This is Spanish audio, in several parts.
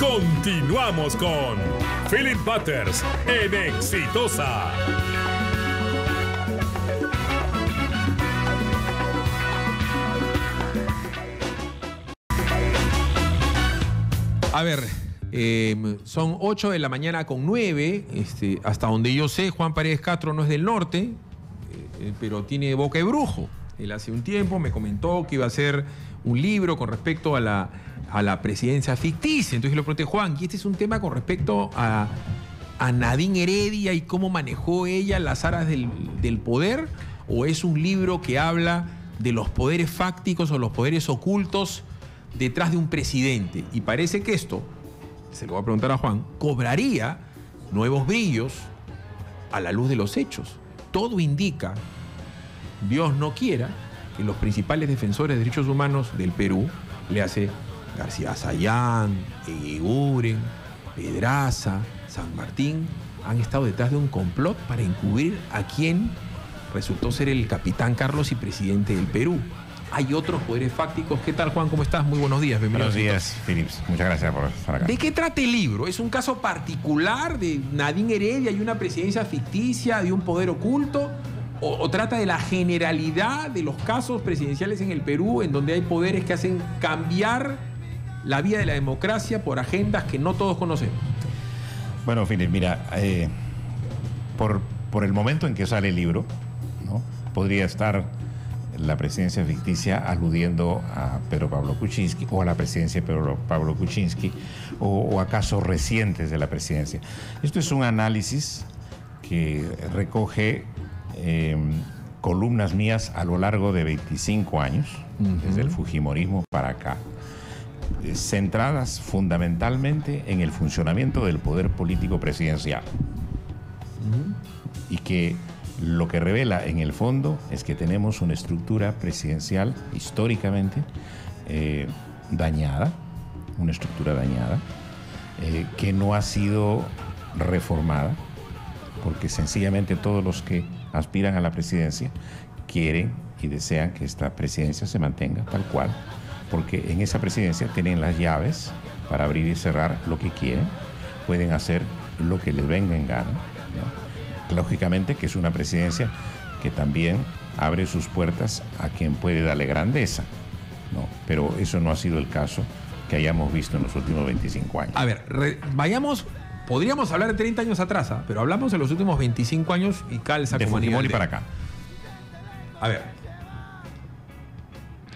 Continuamos con Philip Butters en Exitosa. A ver, son 8 de la mañana con 9. Hasta donde yo sé, Juan Paredes Castro no es del norte, pero tiene boca de brujo. Él hace un tiempo me comentó que iba a hacer un libro con respecto a la presidencia ficticia. Entonces yo le pregunté, Juan, ¿y este es un tema con respecto a Nadine Heredia y cómo manejó ella las aras del poder? ¿O es un libro que habla de los poderes fácticos o los poderes ocultos detrás de un presidente? Y parece que esto, se lo voy a preguntar a Juan, cobraría nuevos brillos a la luz de los hechos. Todo indica, Dios no quiera, que los principales defensores de derechos humanos del Perú, le hace García Sayán, Eguiguren, Pedraza, San Martín, han estado detrás de un complot para encubrir a quien resultó ser el capitán Carlos y presidente del Perú. Hay otros poderes fácticos. ¿Qué tal, Juan? ¿Cómo estás? Muy buenos días. Bienvenido. Buenos días, Philips. Muchas gracias por estar acá. ¿De qué trata el libro? ¿Es un caso particular de Nadine Heredia y una presidencia ficticia de un poder oculto? ¿O trata de la generalidad de los casos presidenciales en el Perú, en donde hay poderes que hacen cambiar la vía de la democracia por agendas que no todos conocemos? Bueno, Philips, mira, por el momento en que sale el libro, ¿no?, podría estar la presidencia ficticia aludiendo a Pedro Pablo Kuczynski o a la presidencia de Pedro Pablo Kuczynski o a casos recientes de la presidencia. Esto es un análisis que recoge columnas mías a lo largo de 25 años, desde el fujimorismo para acá, centradas fundamentalmente en el funcionamiento del poder político presidencial. Y que lo que revela en el fondo es que tenemos una estructura presidencial históricamente dañada, una estructura dañada, que no ha sido reformada, porque sencillamente todos los que aspiran a la presidencia quieren y desean que esta presidencia se mantenga tal cual, porque en esa presidencia tienen las llaves para abrir y cerrar lo que quieren, pueden hacer lo que les venga en gana, ¿no? Lógicamente que es una presidencia que también abre sus puertas a quien puede darle grandeza, ¿no? Pero eso no ha sido el caso que hayamos visto en los últimos 25 años. A ver, podríamos hablar de 30 años atrás, pero hablamos de los últimos 25 años y calza de como Fujimori para acá. A ver,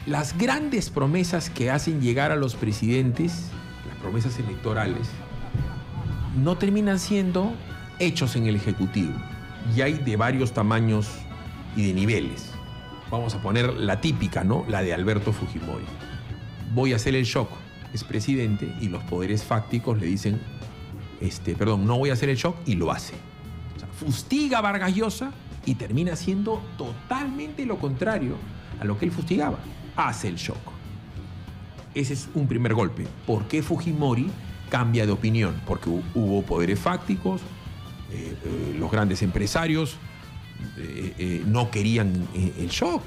las grandes promesas que hacen llegar a los presidentes, las promesas electorales, no terminan siendo hechos en el Ejecutivo. Y hay de varios tamaños y de niveles. Vamos a poner la típica, ¿no? La de Alberto Fujimori. Voy a hacer el shock. Es presidente y los poderes fácticos le dicen, no voy a hacer el shock, y lo hace. O sea, fustiga a Vargas Llosa y termina haciendo totalmente lo contrario a lo que él fustigaba. Hace el shock. Ese es un primer golpe. ¿Por qué Fujimori cambia de opinión? Porque hubo poderes fácticos, los grandes empresarios no querían el shock.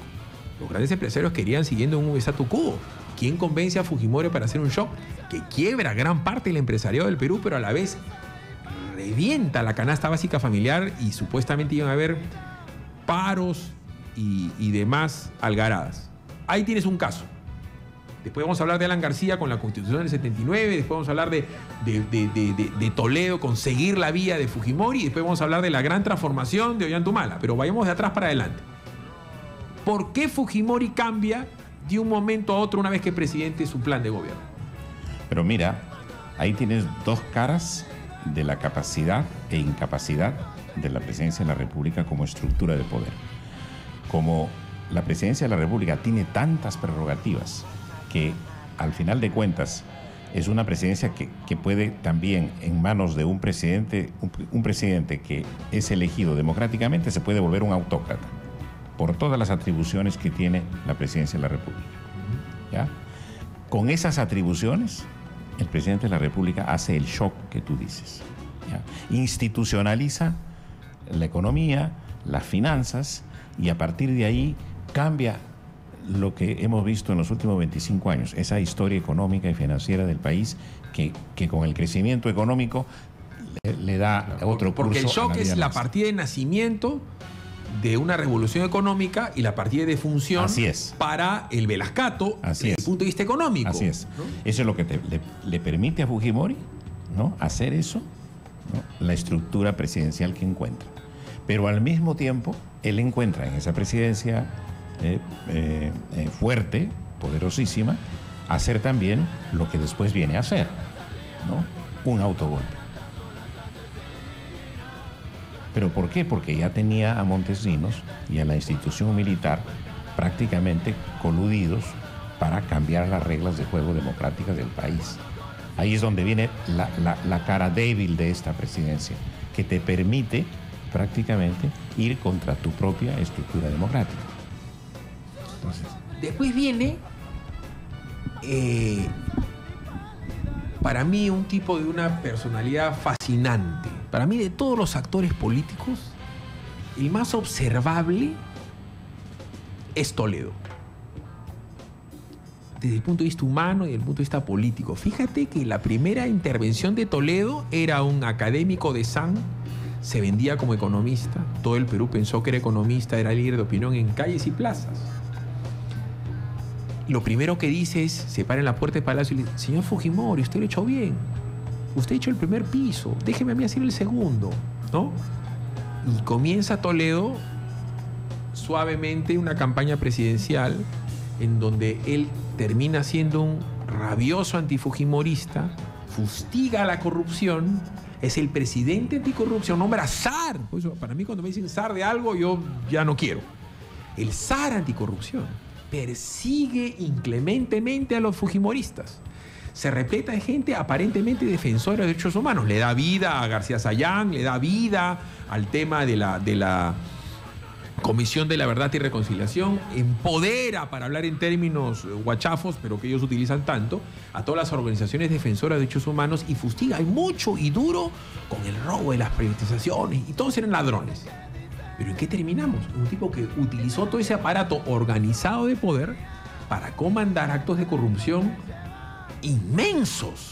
Los grandes empresarios querían siguiendo un statu quo. ¿Quién convence a Fujimori para hacer un shock que quiebra gran parte del empresariado del Perú, pero a la vez revienta la canasta básica familiar y supuestamente iban a haber paros y demás algaradas? Ahí tienes un caso. Después vamos a hablar de Alan García con la Constitución del 79, después vamos a hablar de Toledo con seguir la vía de Fujimori, y después vamos a hablar de la gran transformación de Ollantumala, pero vayamos de atrás para adelante. ¿Por qué Fujimori cambia de un momento a otro una vez que es presidente su plan de gobierno? Pero mira, ahí tienes dos caras de la capacidad e incapacidad de la presidencia de la República como estructura de poder. Como la presidencia de la República tiene tantas prerrogativas que al final de cuentas es una presidencia que puede también, en manos de un presidente que es elegido democráticamente, se puede volver un autócrata por todas las atribuciones que tiene la presidencia de la República. ¿Ya? Con esas atribuciones, el presidente de la República hace el shock que tú dices, ¿ya? Institucionaliza la economía, las finanzas, y a partir de ahí cambia lo que hemos visto en los últimos 25 años, esa historia económica y financiera del país que con el crecimiento económico le da otro curso. Porque el shock es la más. partida de nacimiento de una revolución económica y la partida de función para el Velascato desde el punto de vista económico. Así es. ¿No? Eso es lo que le permite a Fujimori, ¿no?, hacer eso, ¿no?, la estructura presidencial que encuentra. Pero al mismo tiempo, él encuentra en esa presidencia fuerte, poderosísima, hacer también lo que después viene a hacer, ¿no?, un autogolpe. ¿Pero por qué? Porque ya tenía a Montesinos y a la institución militar prácticamente coludidos para cambiar las reglas de juego democráticas del país. Ahí es donde viene la cara débil de esta presidencia, que te permite prácticamente ir contra tu propia estructura democrática. Entonces, después viene, para mí, un tipo de una personalidad fascinante. Para mí, de todos los actores políticos, el más observable es Toledo. Desde el punto de vista humano y desde el punto de vista político. Fíjate que la primera intervención de Toledo era un académico de San, se vendía como economista. Todo el Perú pensó que era economista, era líder de opinión en calles y plazas. Lo primero que dice es, se para en la puerta del palacio y le dice: señor Fujimori, usted lo ha hecho bien. Usted ha hecho el primer piso, déjeme a mí hacer el segundo, ¿no? Y comienza Toledo suavemente una campaña presidencial en donde él termina siendo un rabioso antifujimorista, fustiga la corrupción, es el presidente anticorrupción, nombra zar. Por eso, para mí, cuando me dicen zar de algo, yo ya no quiero. El zar anticorrupción persigue inclementemente a los fujimoristas. Se repleta de gente aparentemente defensora de derechos humanos. Le da vida a García Sayán, le da vida al tema de la Comisión de la Verdad y Reconciliación, empodera, para hablar en términos guachafos, pero que ellos utilizan tanto, a todas las organizaciones defensoras de derechos humanos y fustiga mucho y duro con el robo de las privatizaciones, y todos eran ladrones. ¿Pero en qué terminamos? Un tipo que utilizó todo ese aparato organizado de poder para comandar actos de corrupción inmensos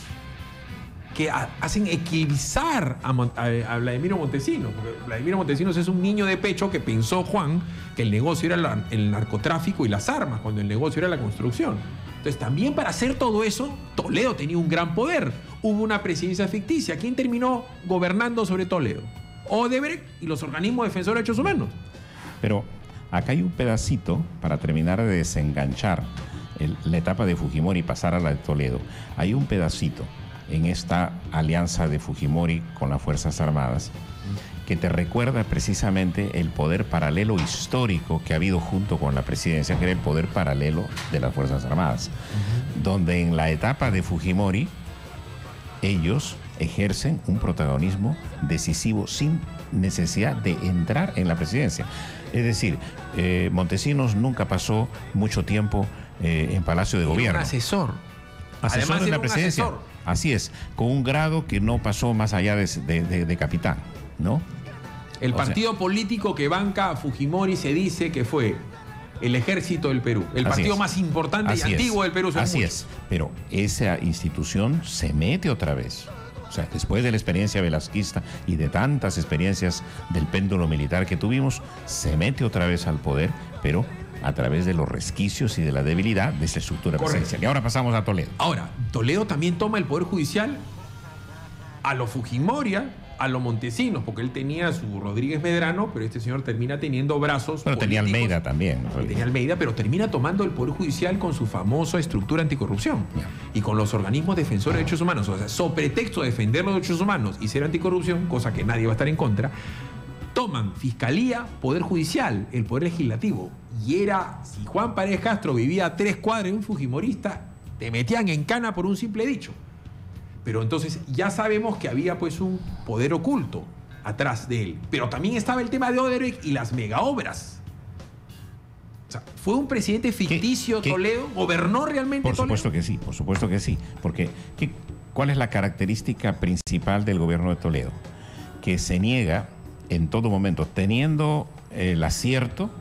que hacen eclipsar a Vladimiro Montesinos, porque Vladimiro Montesinos es un niño de pecho que pensó, Juan, que el negocio era el narcotráfico y las armas, cuando el negocio era la construcción. Entonces, también para hacer todo eso, Toledo tenía un gran poder. Hubo una presidencia ficticia. ¿Quién terminó gobernando sobre Toledo? Odebrecht y los organismos defensores de derechos humanos. Pero acá hay un pedacito para terminar de desenganchar la etapa de Fujimori y pasar a la de Toledo. Hay un pedacito en esta alianza de Fujimori con las Fuerzas Armadas que te recuerda precisamente el poder paralelo histórico que ha habido junto con la presidencia, que era el poder paralelo de las Fuerzas Armadas, donde en la etapa de Fujimori ellos ejercen un protagonismo decisivo sin necesidad de entrar en la presidencia. Es decir, Montesinos nunca pasó mucho tiempo en Palacio de Gobierno. Un asesor. Asesor de la presidencia. Así es, con un grado que no pasó más allá de capitán, ¿no? El partido político que banca a Fujimori se dice que fue el Ejército del Perú, el partido más importante y antiguo del Perú. Así es, pero esa institución se mete otra vez. O sea, después de la experiencia velasquista y de tantas experiencias del péndulo militar que tuvimos, se mete otra vez al poder, pero a través de los resquicios y de la debilidad de esa estructura presidencial. Y ahora pasamos a Toledo. Ahora, Toledo también toma el Poder Judicial a lo Fujimoria, a lo Montesinos, porque él tenía a su Rodríguez Medrano, pero este señor termina teniendo brazos Pero tenía Almeida también. Tenía Almeida, pero termina tomando el Poder Judicial con su famosa estructura anticorrupción y con los organismos defensores de derechos humanos. O sea, sobre pretexto de defender los derechos humanos y ser anticorrupción, cosa que nadie va a estar en contra, toman Fiscalía, Poder Judicial, el Poder Legislativo. Y era, si Juan Paredes Castro vivía a 3 cuadras de un fujimorista, te metían en cana por un simple dicho. Pero entonces ya sabemos que había pues un poder oculto atrás de él. Pero también estaba el tema de Odebrecht y las megaobras. O sea, ¿fue un presidente ficticio Toledo? ¿Gobernó realmente Toledo? Por supuesto que sí. Porque ¿cuál es la característica principal del gobierno de Toledo? Que se niega en todo momento, teniendo el acierto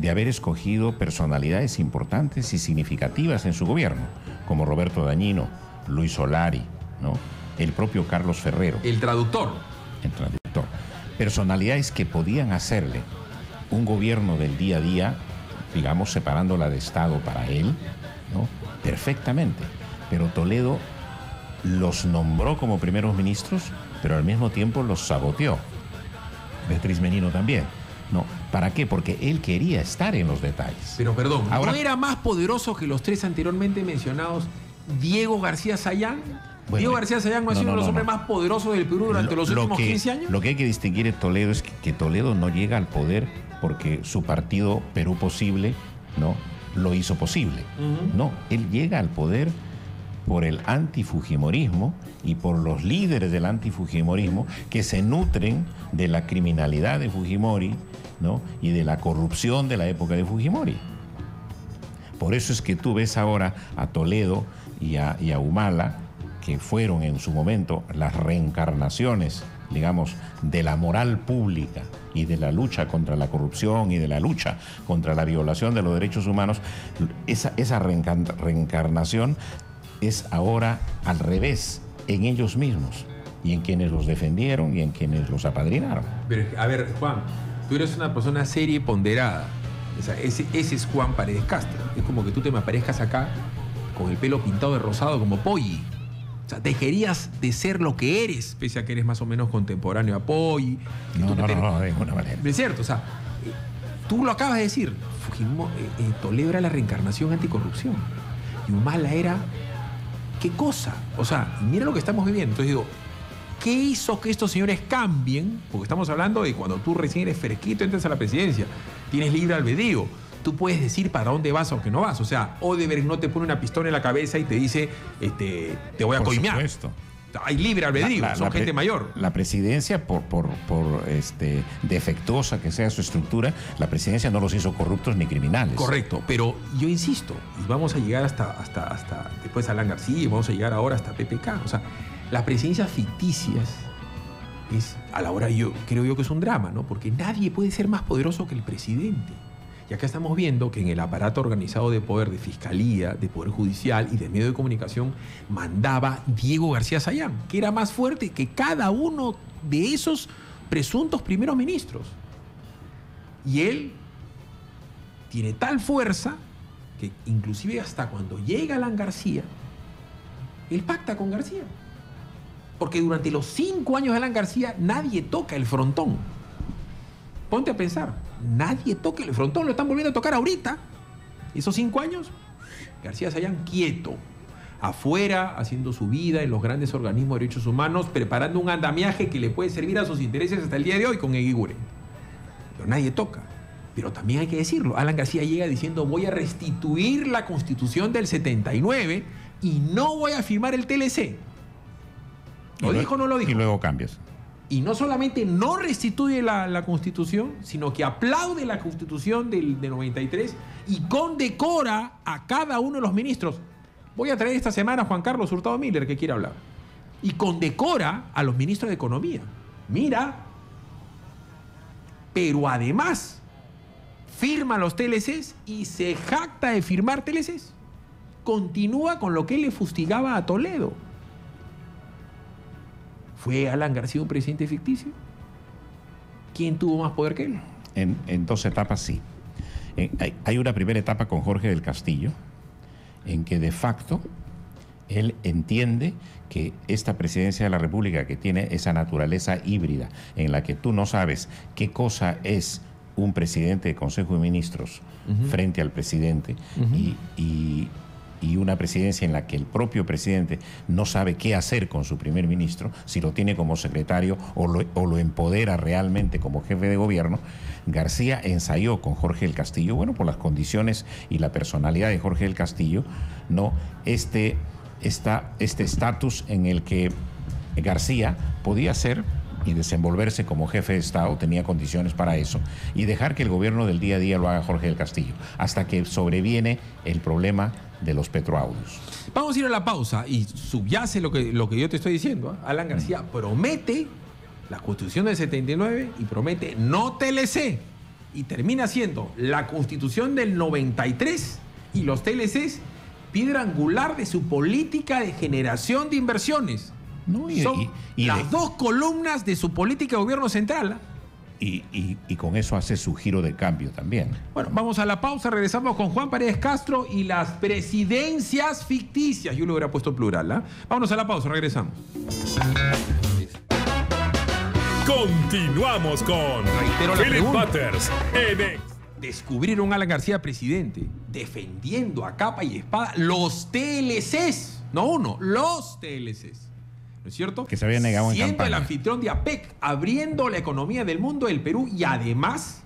de haber escogido personalidades importantes y significativas en su gobierno, como Roberto Dañino, Luis Solari, ¿no? El propio Carlos Ferrero. El traductor. El traductor. Personalidades que podían hacerle un gobierno del día a día, digamos, separándola de Estado para él, ¿no? Perfectamente. Pero Toledo los nombró como primeros ministros, pero al mismo tiempo los saboteó. Beatriz Menino también. No, ¿para qué? Porque él quería estar en los detalles. Pero perdón, Ahora, ¿no era más poderoso que los tres anteriormente mencionados Diego García Sayán? Bueno, Diego García Sayán no ha sido uno de los hombres más poderosos del Perú durante los últimos 15 años. Lo que hay que distinguir en Toledo es que Toledo no llega al poder porque su partido Perú Posible, ¿no?, lo hizo posible. No, él llega al poder por el antifujimorismo y por los líderes del antifujimorismo que se nutren de la criminalidad de Fujimori, ¿no?, y de la corrupción de la época de Fujimori. Por eso es que tú ves ahora a Toledo y a Humala, que fueron en su momento las reencarnaciones, digamos, de la moral pública y de la lucha contra la corrupción y de la lucha contra la violación de los derechos humanos. Esa reencarnación es ahora al revés, en ellos mismos y en quienes los defendieron y en quienes los apadrinaron. Pero, a ver, Juan, tú eres una persona seria y ponderada. O sea, ese es Juan Paredes Castro. Es como que tú te me aparezcas acá con el pelo pintado de rosado como Poggi. O sea, dejarías de ser lo que eres, pese a que eres más o menos contemporáneo a Poggi. No, de ninguna manera. Es cierto, o sea, tú lo acabas de decir. Toledo era la reencarnación anticorrupción. Y Humala era... ¿Qué cosa? O sea, mira lo que estamos viviendo. Entonces digo, ¿qué hizo que estos señores cambien? Porque estamos hablando de cuando tú recién eres fresquito, entras a la presidencia, tienes libre albedrío. Tú puedes decir para dónde vas o que no vas. O sea, Odebrecht no te pone una pistola en la cabeza y te dice, te voy a coimear. Por supuesto. Hay libre albedrío, son gente mayor. La presidencia, por defectuosa que sea su estructura, la presidencia no los hizo corruptos ni criminales. Correcto, pero yo insisto, y vamos a llegar hasta después a Alan García, y vamos a llegar ahora hasta PPK. O sea, las presidencias ficticias es, a la hora, creo yo que es un drama, ¿no? Porque nadie puede ser más poderoso que el presidente. Y acá estamos viendo que en el aparato organizado de poder de Fiscalía, de Poder Judicial y de medio de comunicación mandaba Diego García Sayán, que era más fuerte que cada uno de esos presuntos primeros ministros. Y él tiene tal fuerza que inclusive hasta cuando llega Alan García, él pacta con García. Porque durante los 5 años de Alan García nadie toca el frontón. Ponte a pensar. Nadie toca el frontón, lo están volviendo a tocar ahorita. Esos 5 años, García Sayán quieto, afuera, haciendo su vida en los grandes organismos de derechos humanos, preparando un andamiaje que le puede servir a sus intereses hasta el día de hoy con Eguiguren. Pero nadie toca. Pero también hay que decirlo, Alan García llega diciendo, voy a restituir la Constitución del 79 y no voy a firmar el TLC. ¿Lo dijo o no lo dijo? Y luego cambias. Y no solamente no restituye la Constitución, sino que aplaude la Constitución del 93 y condecora a cada uno de los ministros. Voy a traer esta semana a Juan Carlos Hurtado Miller, que quiere hablar. Y condecora a los ministros de Economía. Mira, pero además firma los TLCs y se jacta de firmar TLCs. Continúa con lo que él le fustigaba a Toledo. ¿Fue Alan García un presidente ficticio? ¿Quién tuvo más poder que él? En 2 etapas sí. Hay una primera etapa con Jorge del Castillo, en que de facto él entiende que esta presidencia de la República, que tiene esa naturaleza híbrida, en la que tú no sabes qué cosa es un presidente de Consejo de Ministros frente al presidente, y una presidencia en la que el propio presidente no sabe qué hacer con su primer ministro, si lo tiene como secretario o lo empodera realmente como jefe de gobierno. García ensayó con Jorge del Castillo, bueno, por las condiciones y la personalidad de Jorge del Castillo, ¿no?, este estatus en el que García podía ser y desenvolverse como jefe de Estado, tenía condiciones para eso, y dejar que el gobierno del día a día lo haga Jorge del Castillo, hasta que sobreviene el problema de los petroaudios. Vamos a ir a la pausa y subyace lo que yo te estoy diciendo. Alan García promete la Constitución del 79 y promete no TLC. y termina siendo la Constitución del 93 y los TLCs piedra angular de su política de generación de inversiones. No, Son las dos columnas de su política de gobierno central. Y con eso hace su giro de cambio también. Bueno, vamos a la pausa, regresamos con Juan Paredes Castro y las presidencias ficticias. Yo le hubiera puesto plural, ¿ah? Vámonos a la pausa, regresamos. Continuamos con Reitero la Philip pregunta. Butters en Descubrieron a Alan García presidente, defendiendo a capa y espada los TLCs, no uno, los TLCs. ¿No es cierto? Que se había negado en siendo campaña. el anfitrión de APEC, abriendo la economía del mundo del Perú y además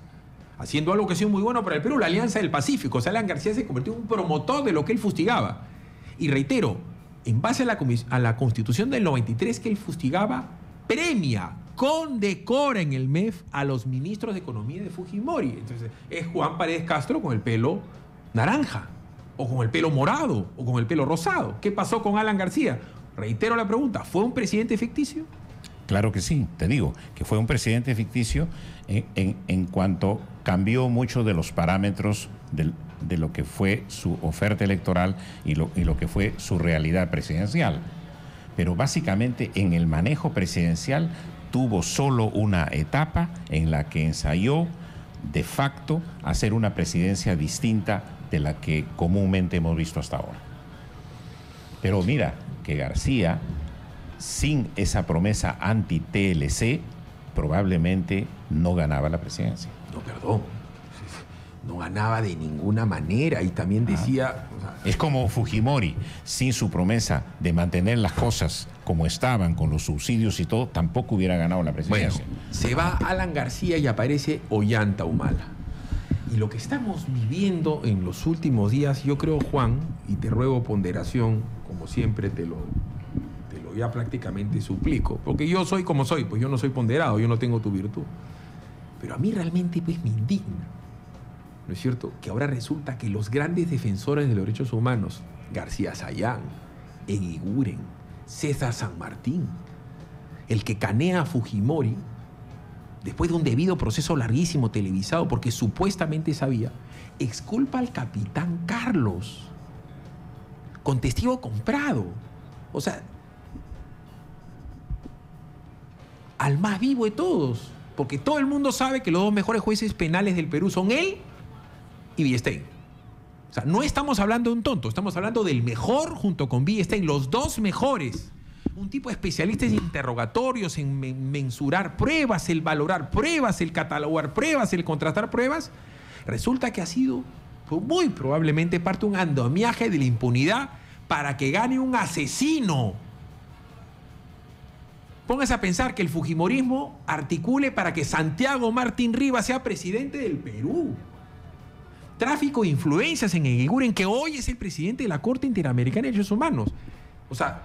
haciendo algo que ha sido muy bueno para el Perú, la Alianza del Pacífico. O sea, Alan García se convirtió en un promotor de lo que él fustigaba. Y reitero, en base a la Constitución del 93 que él fustigaba, premia, condecora en el MEF a los ministros de Economía de Fujimori. Entonces, es Juan Paredes Castro con el pelo naranja, o con el pelo morado, o con el pelo rosado. ¿Qué pasó con Alan García? Reitero la pregunta, ¿fue un presidente ficticio? Claro que sí, te digo, que fue un presidente ficticio en cuanto cambió mucho de los parámetros de lo que fue su oferta electoral y lo que fue su realidad presidencial. Pero básicamente en el manejo presidencial tuvo solo una etapa en la que ensayó de facto hacer una presidencia distinta de la que comúnmente hemos visto hasta ahora. Pero mira que García, sin esa promesa anti-TLC, probablemente no ganaba la presidencia. No, perdón. No ganaba de ninguna manera y también decía... o sea, Es como Fujimori, sin su promesa de mantener las cosas como estaban, con los subsidios y todo, tampoco hubiera ganado la bueno, presidencia. se va Alan García y aparece Ollanta Humala. Y lo que estamos viviendo en los últimos días, yo creo, Juan, y te ruego ponderación, como siempre te lo ya prácticamente suplico, porque yo soy como soy, pues yo no soy ponderado, yo no tengo tu virtud. Pero a mí realmente pues me indigna, ¿no es cierto?, que ahora resulta que los grandes defensores de los derechos humanos, García Sayán, Eguiguren, César San Martín, el que canea a Fujimori, después de un debido proceso larguísimo televisado, porque supuestamente sabía, exculpa al capitán Carlos, con testigo comprado. O sea, al más vivo de todos, porque todo el mundo sabe que los dos mejores jueces penales del Perú son él y Villestein. O sea, no estamos hablando de un tonto, estamos hablando del mejor junto con Villestein, los dos mejores. Un tipo especialista en interrogatorios, en mensurar pruebas, el valorar pruebas, el catalogar pruebas, el contrastar pruebas. Resulta que ha sido muy probablemente parte de un andamiaje de la impunidad para que gane un asesino. Póngase a pensar que el fujimorismo articule para que Santiago Martín Rivas sea presidente del Perú. Tráfico de influencias en Eguiguren, que hoy es el presidente de la Corte Interamericana de Derechos Humanos. O sea,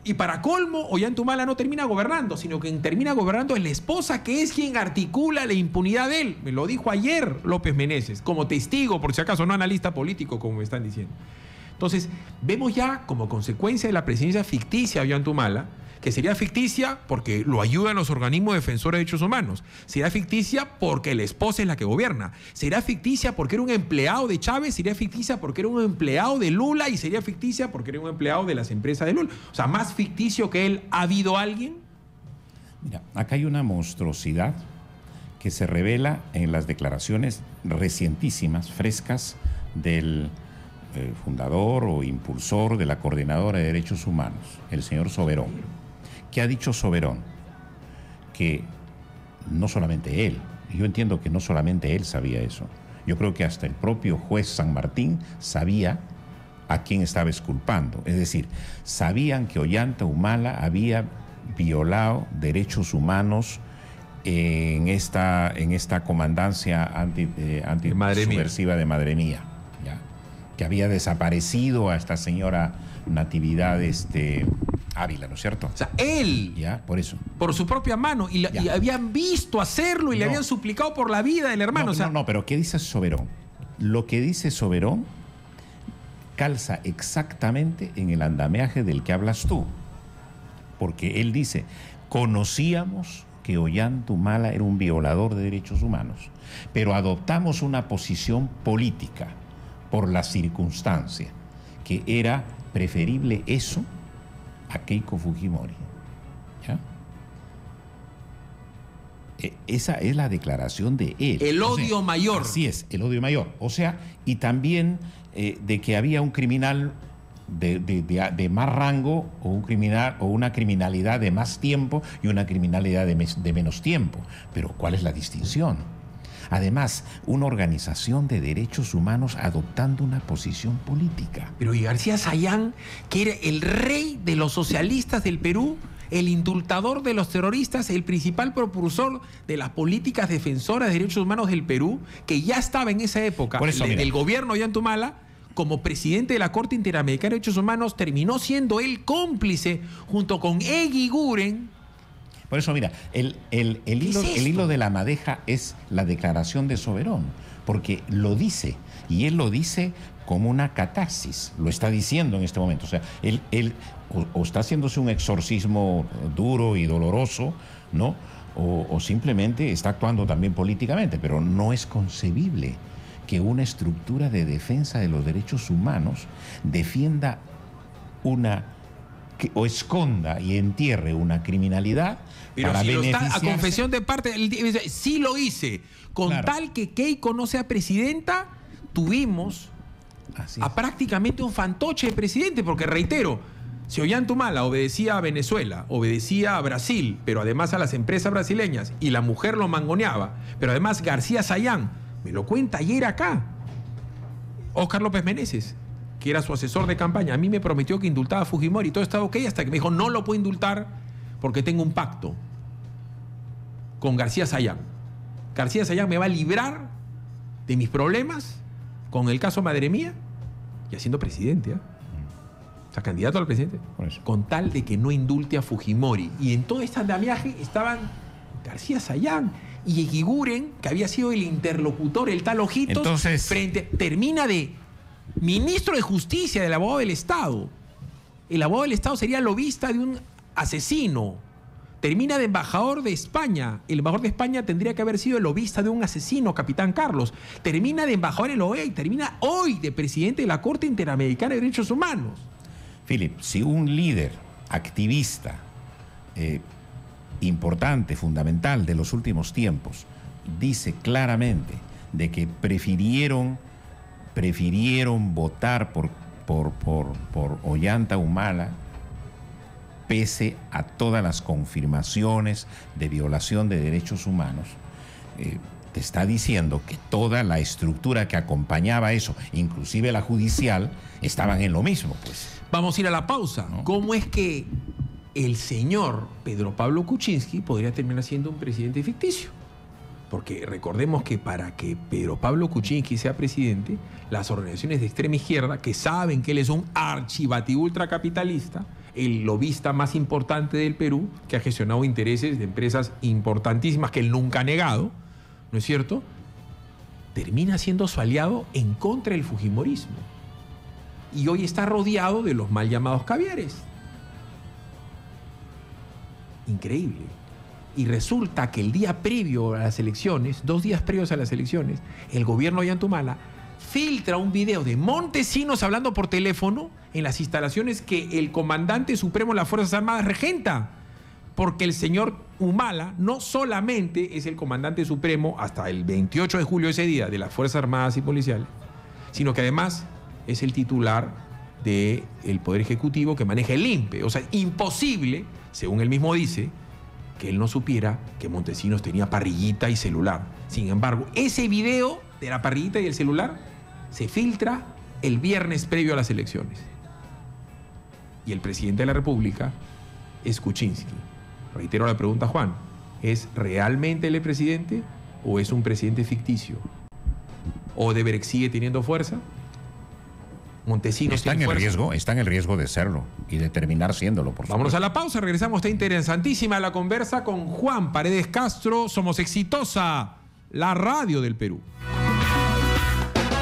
y para colmo, Ollanta Humala no termina gobernando, sino que termina gobernando es la esposa, que es quien articula la impunidad de él. Me lo dijo ayer López Meneses, como testigo, por si acaso, no analista político, como me están diciendo. Entonces, vemos ya como consecuencia de la presidencia ficticia de Ollanta Humala, que sería ficticia porque lo ayudan los organismos defensores de derechos humanos. Será ficticia porque la esposa es la que gobierna. Será ficticia porque era un empleado de Chávez, sería ficticia porque era un empleado de Lula y sería ficticia porque era un empleado de las empresas de Lula. O sea, más ficticio que él, ¿ha habido alguien? Mira, acá hay una monstruosidad que se revela en las declaraciones recientísimas, frescas, del fundador o impulsor de la Coordinadora de Derechos Humanos, el señor Soberón. ¿Qué ha dicho Soberón? Que no solamente él, yo entiendo que no solamente él sabía eso, yo creo que hasta el propio juez San Martín sabía a quién estaba exculpando. Es decir, sabían que Ollanta Humala había violado derechos humanos en esta comandancia antisubversiva de Madre Mía, ¿ya? Que había desaparecido a esta señora Natividad Ávila, ¿no es cierto? O sea, él, ya, por eso. por su propia mano, y habían visto hacerlo y le habían suplicado por la vida del hermano. No, pero ¿qué dice Soberón? Lo que dice Soberón calza exactamente en el andamiaje del que hablas tú. Porque él dice, conocíamos que Ollanta Humala era un violador de derechos humanos, pero adoptamos una posición política por la circunstancia, que era preferible eso a Keiko Fujimori. ¿Ya? Esa es la declaración de él. El odio mayor. Así es, el odio mayor. O sea, y también de que había un criminal de más rango, o un criminal, o una criminalidad de más tiempo y una criminalidad de menos tiempo. Pero ¿cuál es la distinción? Además, una organización de derechos humanos adoptando una posición política. Pero y García Sayán, que era el rey de los socialistas del Perú, el indultador de los terroristas, el principal propulsor de las políticas defensoras de derechos humanos del Perú, que ya estaba en esa época del gobierno de Ollanta Humala, como presidente de la Corte Interamericana de Derechos Humanos, terminó siendo él cómplice junto con Eguiguren. Por eso, mira, el hilo de la madeja es la declaración de Soberón, porque lo dice, y él lo dice como una catarsis, lo está diciendo en este momento. O sea, él o está haciéndose un exorcismo duro y doloroso, ¿no? O simplemente está actuando también políticamente, pero no es concebible que una estructura de defensa de los derechos humanos defienda o esconda y entierre una criminalidad. Pero para si lo está beneficiarse. a confesión de parte, él dice, sí lo hice. Con Claro. tal que Keiko no sea presidenta, tuvimos Así a es. prácticamente un fantoche de presidente, porque reitero, si Ollanta Humala obedecía a Venezuela, obedecía a Brasil, pero además a las empresas brasileñas, y la mujer lo mangoneaba, pero además García Sayán, me lo cuenta ayer acá, Óscar López Meneses, que era su asesor de campaña, a mí me prometió que indultaba a Fujimori y todo estaba ok, hasta que me dijo, no lo puedo indultar porque tengo un pacto con García Sayán. García Sayán me va a librar de mis problemas con el caso Madre Mía, y haciendo presidente, o sea, candidato al presidente, Por eso. con tal de que no indulte a Fujimori. Y en todo este andamiaje estaban García Sayán y Eguiguren, que había sido el interlocutor, el tal Ojitos, Entonces, termina de ministro de Justicia del abogado del Estado. El abogado del Estado sería lobista de un asesino. Termina de embajador de España. El embajador de España tendría que haber sido el lobista de un asesino, Capitán Carlos. Termina de embajador en la OEA y termina hoy de presidente de la Corte Interamericana de Derechos Humanos. Philip, si un líder activista importante, fundamental de los últimos tiempos, dice claramente de que prefirieron votar por Ollanta Humala, pese a todas las confirmaciones de violación de derechos humanos, te está diciendo que toda la estructura que acompañaba eso, inclusive la judicial, estaban en lo mismo, pues. Vamos a ir a la pausa. ¿No? ¿Cómo es que el señor Pedro Pablo Kuczynski podría terminar siendo un presidente ficticio? Porque recordemos que para que Pedro Pablo Kuczynski sea presidente, las organizaciones de extrema izquierda, que saben que él es un archibatibultracapitalista, el lobista más importante del Perú, que ha gestionado intereses de empresas importantísimas que él nunca ha negado, ¿no es cierto?, termina siendo su aliado en contra del fujimorismo. Y hoy está rodeado de los mal llamados caviares. Increíble. Y resulta que el día previo a las elecciones, 2 días previos a las elecciones, el gobierno de Ollanta Humala filtra un video de Montesinos hablando por teléfono en las instalaciones que el comandante supremo de las Fuerzas Armadas regenta. Porque el señor Humala no solamente es el comandante supremo hasta el 28 de julio, ese día, de las Fuerzas Armadas y Policiales, sino que además es el titular del Poder Ejecutivo que maneja el INPE. O sea, imposible, según él mismo dice, que él no supiera que Montesinos tenía parrillita y celular. Sin embargo, ese video de la parrillita y el celular se filtra el viernes previo a las elecciones. Y el presidente de la República es Kuczynski. Reitero la pregunta, Juan, ¿es realmente él el presidente o es un presidente ficticio? ¿Odebrecht sigue teniendo fuerza? Montesinos Está en tiene el fuerza. riesgo de serlo y de terminar siéndolo, por Vámonos supuesto. a la pausa, regresamos. Está interesantísima la conversa con Juan Paredes Castro. Somos Exitosa, la radio del Perú.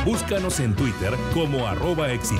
Búscanos en Twitter como @exitosa.